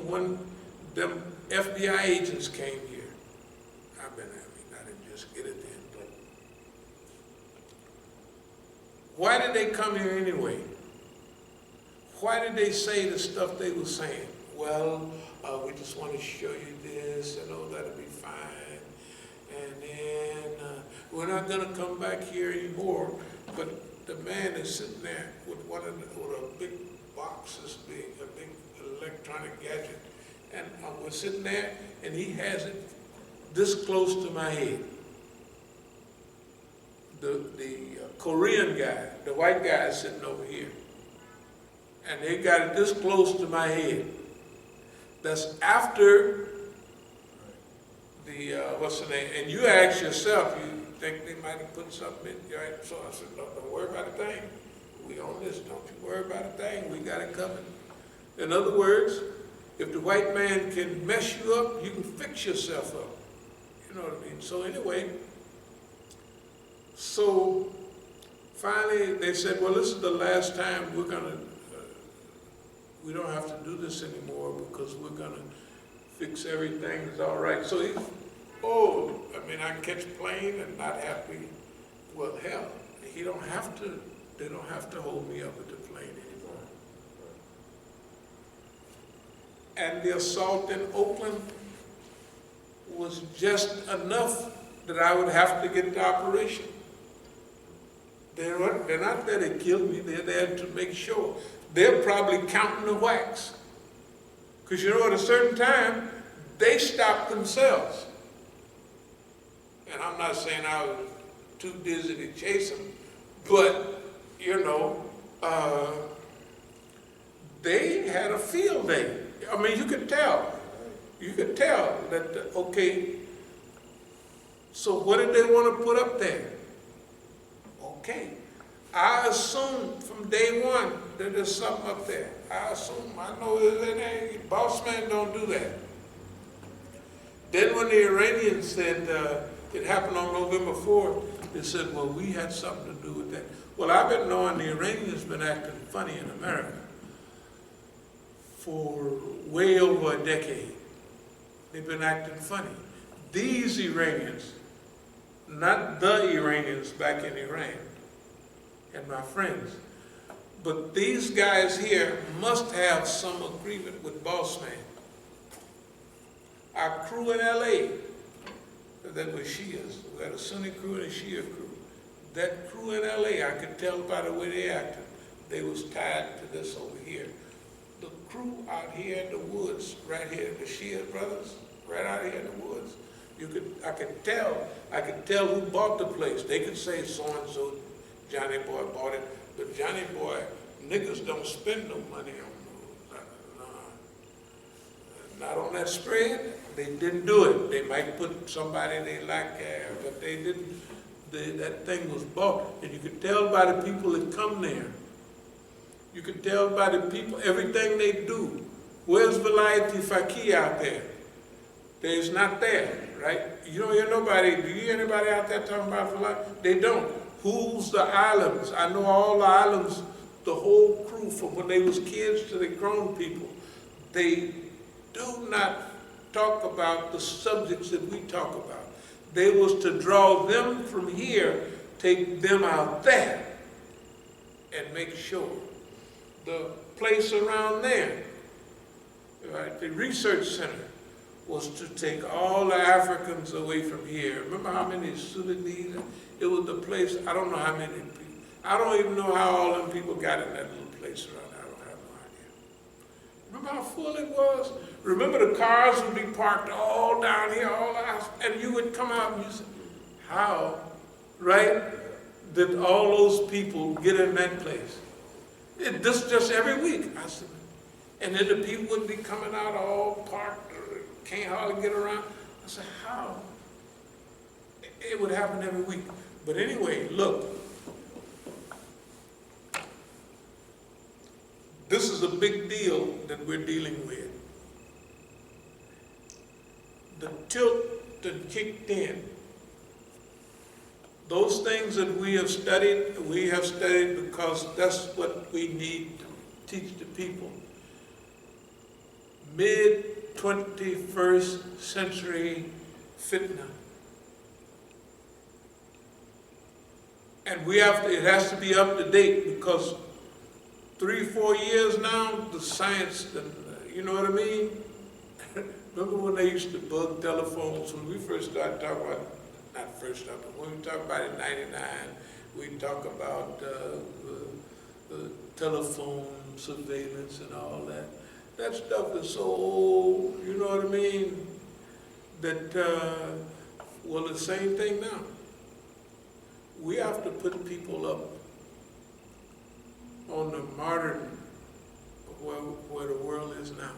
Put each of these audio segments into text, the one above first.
when them FBI agents came here, I didn't just get it then, but why did they come here anyway? Why did they say the stuff they were saying? Well, we just want to show you this, and oh, that'll be fine. And then we're not going to come back here anymore. But the man is sitting there with a big box, a big electronic gadget, and we're sitting there, and he has it this close to my head. The Korean guy, the white guy is sitting over here. And they got it this close to my head. That's after the, what's the name? And you ask yourself, you think they might have put something in, right? So I said, don't worry about a thing. We own this, don't you worry about a thing. We got it covered. In other words, if the white man can mess you up, you can fix yourself up. You know what I mean? So anyway, so finally they said, well, this is the last time we're going to, we don't have to do this anymore because we're going to fix everything. It's all right. So he, I can catch a plane and not have me. Well, hell, they don't have to hold me up at the plane anymore. And the assault in Oakland was just enough that I would have to get the operation. They're not there to kill me, they're there to make sure. They're probably counting the whacks. Because you know, at a certain time, they stop themselves. And I'm not saying I was too dizzy to chase them, but, you know, they had a field day. I mean, you could tell. You could tell that, okay, so what did they want to put up there? Okay. I assume from day one that there's something up there. I know that boss man don't do that. Then when the Iranians said it happened on November 4th, they said, well, we had something to do with that. Well, I've been knowing the Iranians been acting funny in America for way over a decade. They've been acting funny. These Iranians, not the Iranians back in Iran, and my friends, but these guys here must have some agreement with boss man. Our crew in LA, that was Shias, we had a Sunni crew and a Shia crew. That crew in LA, I could tell by the way they acted, they was tied to this over here. The crew out here in the woods, right here, the Shia brothers, right out here in the woods, I could tell who bought the place. They could say so-and-so, Johnny Boy bought it, but Johnny Boy, niggas don't spend no money on not on that spread. They didn't do it. They might put somebody they like there, but they didn't. That thing was bought, and you could tell by the people that come there. You could tell by the people, everything they do. Where's Velayati Faqih out there? There's not there, right? You don't hear nobody, do you hear anybody out there talking about Velayati? They don't. Who's the islands? I know all the islands, the whole crew from when they was kids to the grown people. They do not talk about the subjects that we talk about. They was to draw them from here, take them out there, and make sure. The place around there, right, the research center, was to take all the Africans away from here. Remember how many Sudanese? It was the place, I don't know how many people. I don't even know how all them people got in that little place around there. I don't have no idea. Remember how full it was? Remember the cars would be parked all down here, all the house, and you would come out and you say, how, right, did all those people get in that place? This just every week. I said, and then the people would be coming out all parked, or can't hardly get around. I said, how? It would happen every week. But anyway, look. This is a big deal that we're dealing with. The tilt that kicked in. Those things that we have studied because that's what we need to teach the people. mid-21st century fitna. And it has to be up to date because 3-4 years now, the science, you know what I mean? Remember when they used to bug telephones when we first started talking about, not first started, but when we talked about it in 99, we talk about telephone surveillance and all that. That stuff is so old, you know what I mean? That, well, the same thing now. We have to put people up on the modern, where the world is now.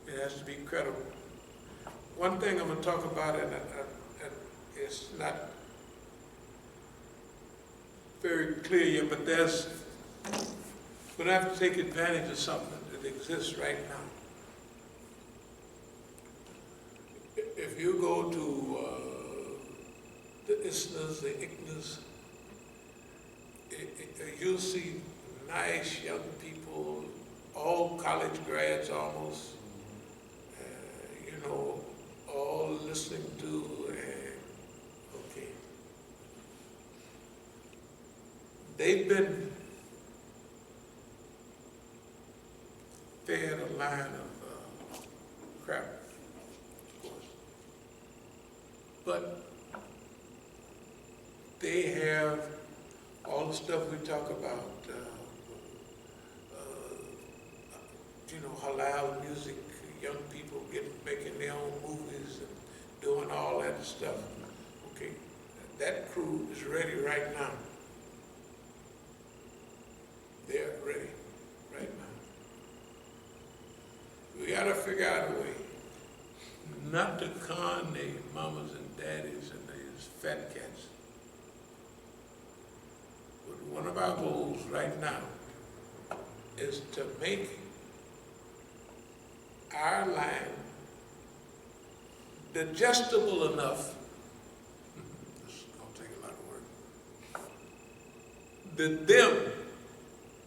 It has to be credible. One thing I'm going to talk about, and it's not very clear yet, but we're going to have to take advantage of something that exists right now. If you go to the ISNAs, the ICNAs, you'll see nice young people, all college grads almost, all listening to, okay. They've been fed a line of crap, of course. But they have all the stuff we talk about, halal music, young people making their own movies and doing all that stuff. Okay, that crew is ready right now. They're ready right now. We gotta figure out a way not to con their mamas and daddies and these fat cats. But one of our goals right now is to make our line digestible enough, this is going to take a lot of work, that them,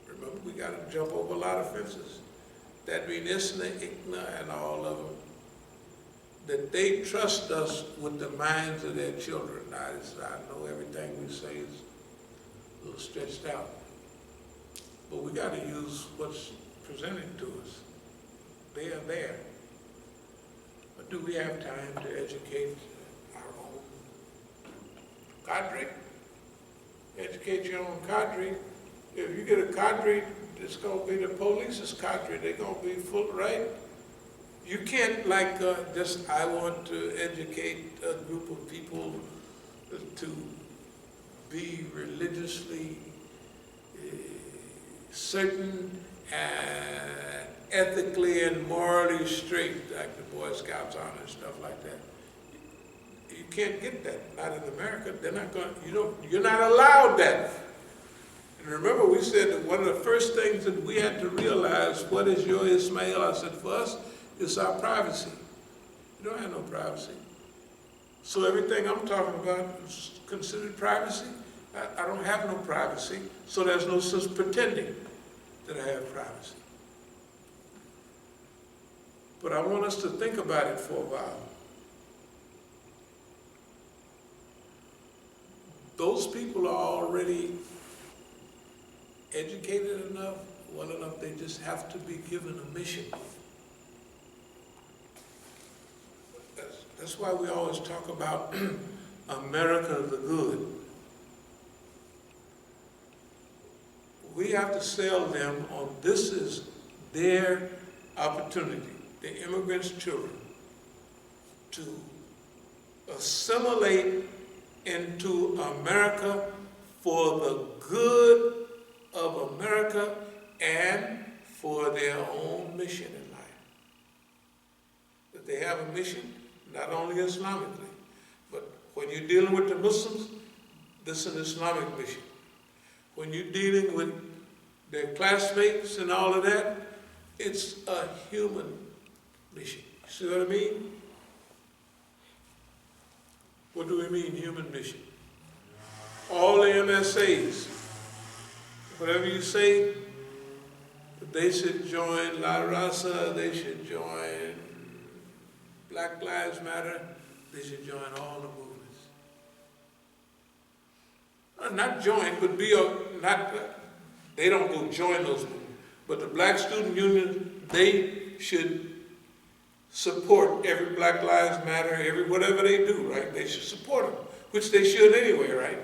remember we got to jump over a lot of fences, that means ISNA, ICNA, and all of them, that they trust us with the minds of their children. Now, I know everything we say is a little stretched out, but we got to use what's presented to us. They are there. But do we have time to educate our own cadre? Educate your own cadre. If you get a cadre, it's going to be the police's cadre. They're going to be full, right? You can't I want to educate a group of people to be religiously certain and ethically and morally straight, like the Boy Scouts are and stuff like that. You can't get that. Not in America. They're not going. You're not allowed that. And remember, we said that one of the first things that we had to realize, what is your Ismail? I said, for us, it's our privacy. You don't have no privacy. So everything I'm talking about is considered privacy. I don't have no privacy, so there's no sense pretending that I have privacy. But I want us to think about it for a while. Those people are already educated enough, well enough, they just have to be given a mission. That's why we always talk about America the good. We have to sell them on this is their opportunity, the immigrants' children, to assimilate into America for the good of America and for their own mission in life. That they have a mission, not only Islamically, but when you're dealing with the Muslims, this is an Islamic mission. When you're dealing with their classmates and all of that, it's a human mission. See what I mean? What do we mean, human mission? All the MSAs, whatever you say, they should join La Raza, they should join Black Lives Matter, they should join all the movements. Not join, but they don't go join those movements. But the Black Student Union, they should support every Black Lives Matter, every whatever they do, right? They should support them, which they should anyway, right?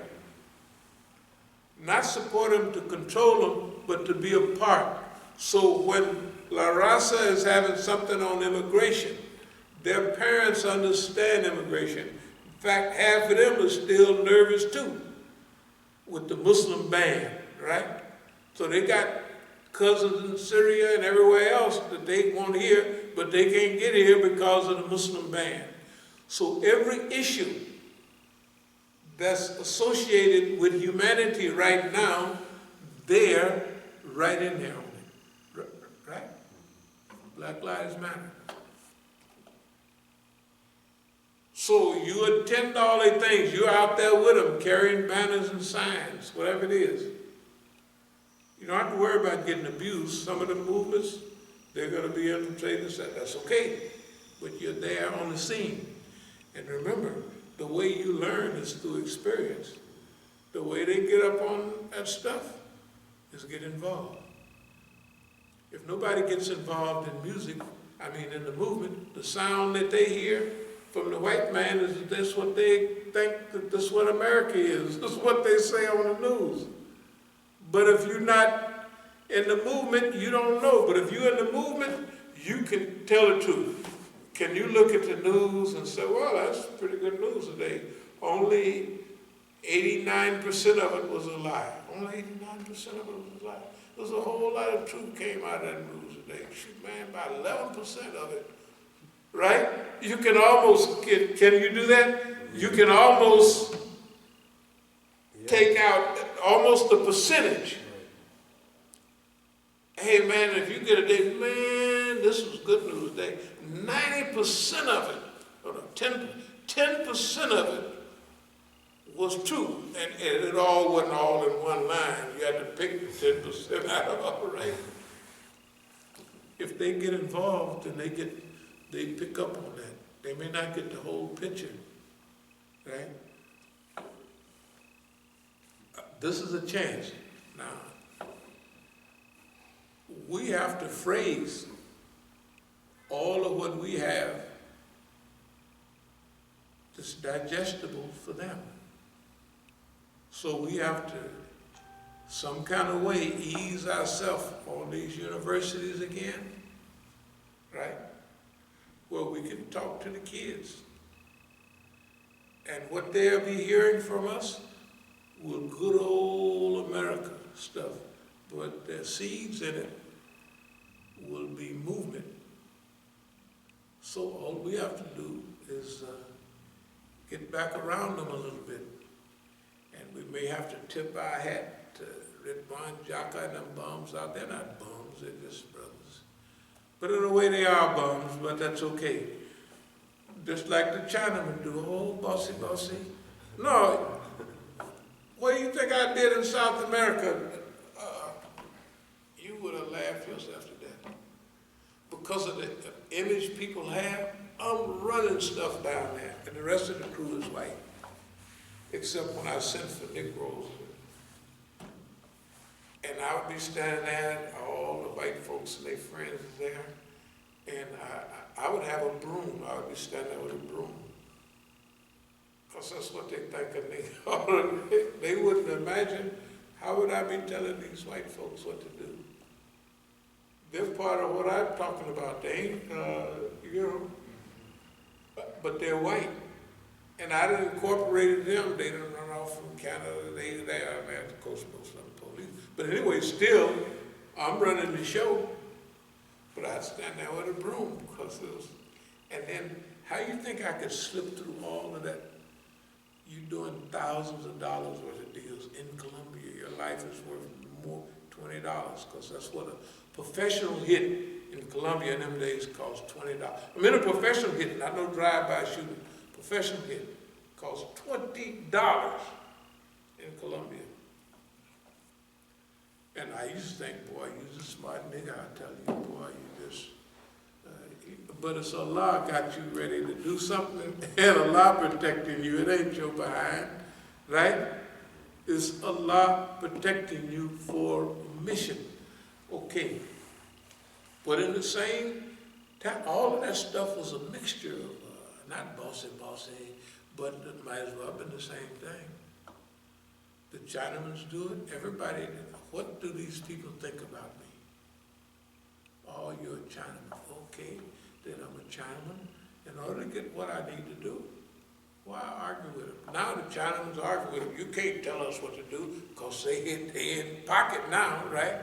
Not support them to control them, but to be a part. So when La Raza is having something on immigration, their parents understand immigration. In fact, half of them are still nervous too with the Muslim ban, right? So they got cousins in Syria and everywhere else that they want here, but they can't get here because of the Muslim ban. So every issue that's associated with humanity right now, they're right in there on it, right? Black Lives Matter. So you attend all these things, you're out there with them, carrying banners and signs, whatever it is. You don't have to worry about getting abused. Some of the movements, they're going to be infiltrated, that's okay, but you're there on the scene. And remember, the way you learn is through experience. The way they get up on that stuff is get involved. If nobody gets involved in music, in the movement, the sound that they hear from the white man is that's what they think, that this is what America is. This is what they say on the news. But if you're not in the movement, you don't know. But if you're in the movement, you can tell the truth. Can you look at the news and say, well, that's pretty good news today. Only 89% of it was a lie. Only 89% of it was a lie. There's a whole lot of truth came out of that news today. Shoot, man, about 11% of it, right? You can almost get, can you do that? You can almost take out almost the percentage. Hey, man, if you get a day, man, this was good news day. 90% of it, or 10% of it was true. And it all wasn't all in one line. You had to pick the 10% out of all, right? If they get involved and they pick up on that. They may not get the whole picture, right? This is a chance. Now, we have to phrase all of what we have that's digestible for them. So we have to, some kind of way, ease ourselves on these universities again, right? Where we can talk to the kids. And what they'll be hearing from us will good old America stuff. But the seeds in it will be movement. So all we have to do is get back around them a little bit. And we may have to tip our hat to Ridwan Jaka and them bums out. They're not bums, they're just brothers. But in a way they are bums, but that's okay. Just like the Chinamen do, oh, bossy, bossy. No, what do you think I did in South America? You would have laughed yourself to death. Because of the image people have, I'm running stuff down there, and the rest of the crew is white. Except when I sent for Negroes. And I would be standing there, all the white folks and their friends there, and I would have a broom. I would be standing there with a broom. Because that's what they think of me. They wouldn't imagine, how would I be telling these white folks what to do? They're part of what I'm talking about. They ain't, but they're white. And I done incorporated them. They done run off from Canada. They are, man, of course, most of them police. But anyway, still, I'm running the show. But I'd stand there with a broom because it was, and then how you think I could slip through all of that? You doing thousands of dollars worth of deals in Colombia. Your life is worth more, $20, because that's what a professional hit in Colombia in them days cost $20. I mean a professional hit, not no drive-by shooting. Professional hit costs $20 in Colombia. And I used to think, boy, you're a smart nigga, I tell you, boy, you just, but it's Allah got you ready to do something, and Allah protecting you, it ain't your behind, right? It's Allah protecting you for a mission. Okay. But in the same time, all of that stuff was a mixture of, not bossy, but it might as well have been the same thing. The Chinamans do it, everybody, what do these people think about me? Oh, you're a Chinaman. Okay, then I'm a Chinaman. In order to get what I need to do, why argue with them? Now the Chinamans argue with them. You can't tell us what to do because they in pocket now, right?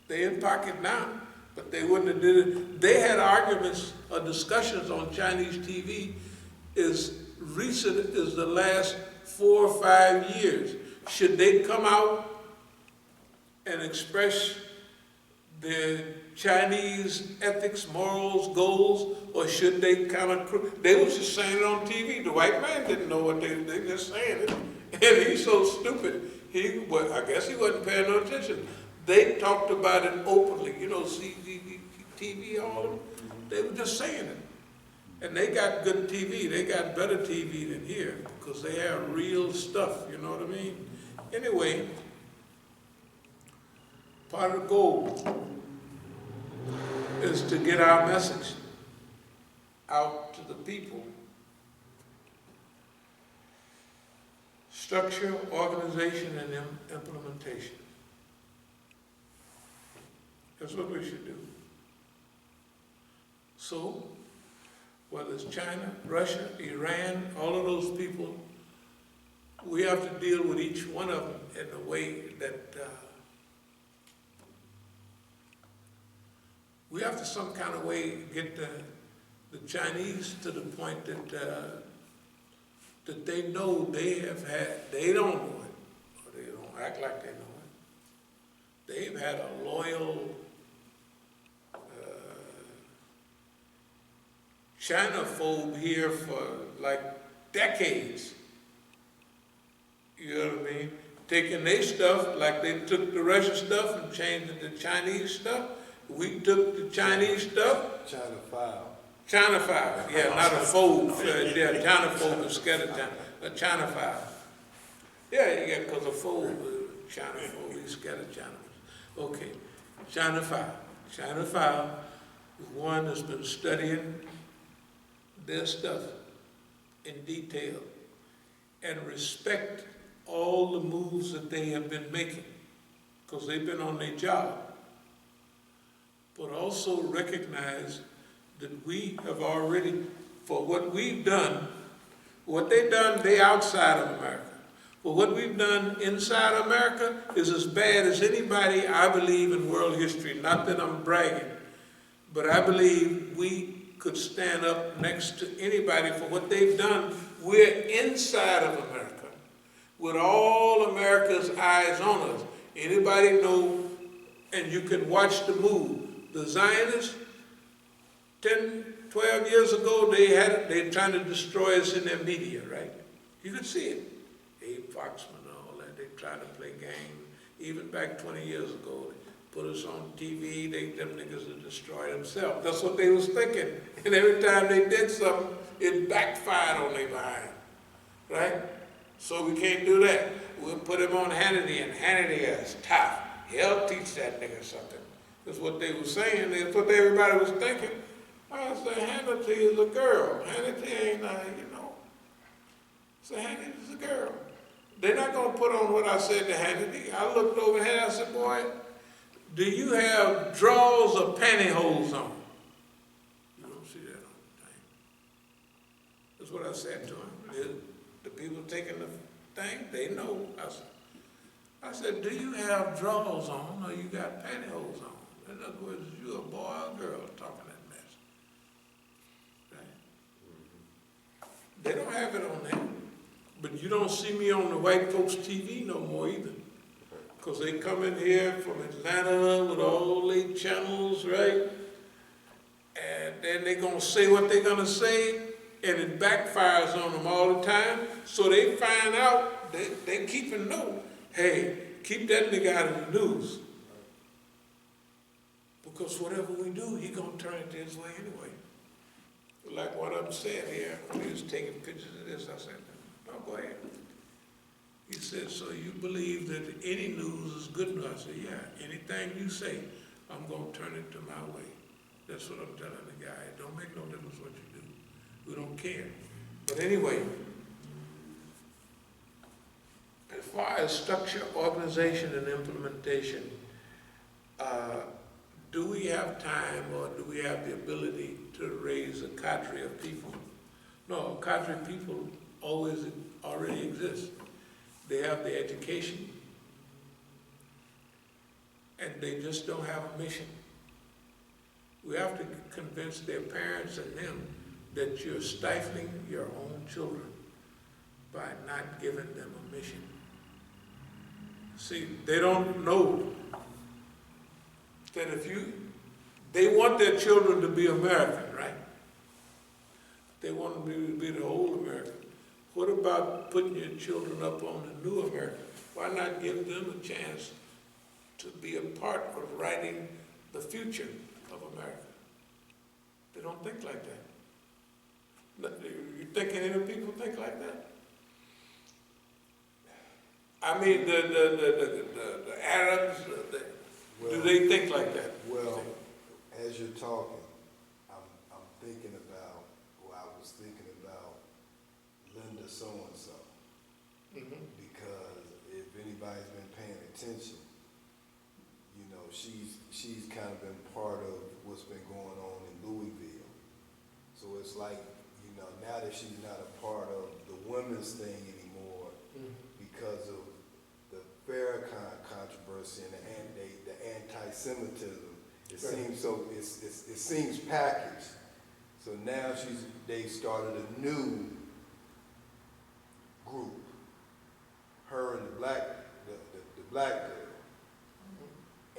They in pocket now, but they wouldn't have did it. They had arguments or discussions on Chinese TV as recent as the last 4 or 5 years. Should they come out and express their Chinese ethics, morals, goals, or should they kind of, they was just saying it on TV. The white man didn't know what they just saying it. And he's so stupid. Well, I guess he wasn't paying no attention. They talked about it openly, you know, TV, all of them. They were just saying it. And they got good TV. They got better TV than here because they have real stuff, you know what I mean? Anyway, part of the goal is to get our message out to the people. Structure, organization, and implementation. That's what we should do. So, whether it's China, Russia, Iran, all of those people, we have to deal with each one of them in a way that we have to some kind of way get the Chinese to the point that that they know they have had, they don't know it, or they don't act like they know it. They've had a loyal Chinaphobe here for like decades. You know what I mean? Taking their stuff, like they took the Russian stuff and changed it to Chinese stuff. We took the Chinese stuff. Chinophile, yeah, not a phobe. Yeah, Chinaphobe is scared of China. A Chinophile. Yeah, because a phobe, Chinaphobe, he's scared of China. Okay, Chinophile. Chinophile is one that's been studying their stuff in detail and respect all the moves that they have been making because they've been on their job, but also recognize that we have already, for what we've done, what they've done, they outside of America. But what we've done inside America is as bad as anybody, I believe, in world history. Not that I'm bragging, but I believe we could stand up next to anybody for what they've done. We're inside of America with all America's eyes on us. Anybody know, and you can watch the move. The Zionists, 10, 12 years ago, they're trying to destroy us in their media, right? You could see it. Abe Foxman and all that, they're trying to play games. Even back 20 years ago, they put us on TV, them niggas would destroy themselves. That's what they was thinking. And every time they did something, it backfired on their behind, right? So we can't do that. We'll put him on Hannity, and Hannity is tough. He'll teach that nigga something. That's what they were saying. That's what everybody was thinking. I said, Hannity is a girl. Hannity ain't, you know. So Hannity is a girl. They're not going to put on what I said to Hannity. I looked over at Hannity, I said, boy, do you have drawers or pantyhose on? You don't see that on the thing. That's what I said to him. The people taking the thing, they know. I said, do you have drawers on or you got pantyhose on? In other words, you a boy or a girl talking that mess. Right? They don't have it on there. But you don't see me on the white folks' TV no more either. Because they come in here from Atlanta with all their channels, right? And then they're going to say what they're going to say, and it backfires on them all the time. So they find out, they keep a note. Hey, keep that nigga out of the news. Because whatever we do, he gonna turn it his way anyway. Like one of them said here, when he was taking pictures of this, I said, no, go ahead. He said, so you believe that any news is good news? I said, yeah, anything you say, I'm gonna turn it to my way. That's what I'm telling the guy. It don't make no difference what you do. We don't care. But anyway, as far as structure, organization, and implementation, do we have time or do we have the ability to raise a cadre of people? No, a cadre of people already exist. They have the education, and they just don't have a mission. We have to convince their parents and them that you're stifling your own children by not giving them a mission. See, they don't know that they want their children to be American, right? They want them to be the old American. What about putting your children up on the new American? Why not give them a chance to be a part of writing the future of America? They don't think like that. You think any of the people think like that? I mean, the Arabs, do they think like that? Well, as you're talking, I'm thinking about, or I was thinking about Linda so-and-so. Mm-hmm. Because if anybody's been paying attention, you know, she's kind of been part of what's been going on in Louisville. So it's like, you know, now that she's not a part of the women's thing anymore, because of the Farrakhan controversy and the anti-Semitism, it seems so. It seems packaged. So now they started a new group. Her and the black girl,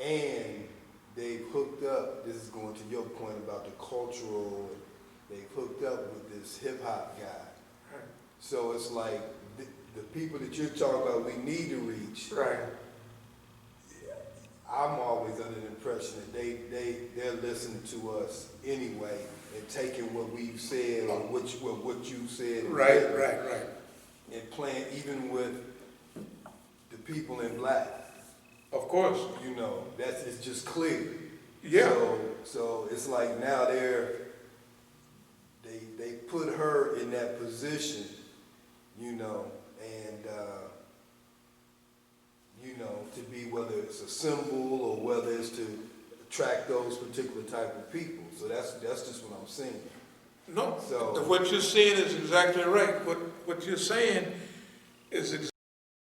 and they've hooked up. This is going to your point about the cultural. They've hooked up with this hip hop guy. Right. So it's like the people that you're talking about, we need to reach. Right. I'm always under the impression that they're listening to us anyway and taking what we've said or what you said. Right. And playing even with the people in black. Of course. You know, it's just clear. Yeah. So it's like now they put her in that position, you know, and you know, to be, whether it's a symbol or whether it's to attract those particular type of people. So that's just what I'm saying. No, so what you're saying is exactly right. What you're saying is exactly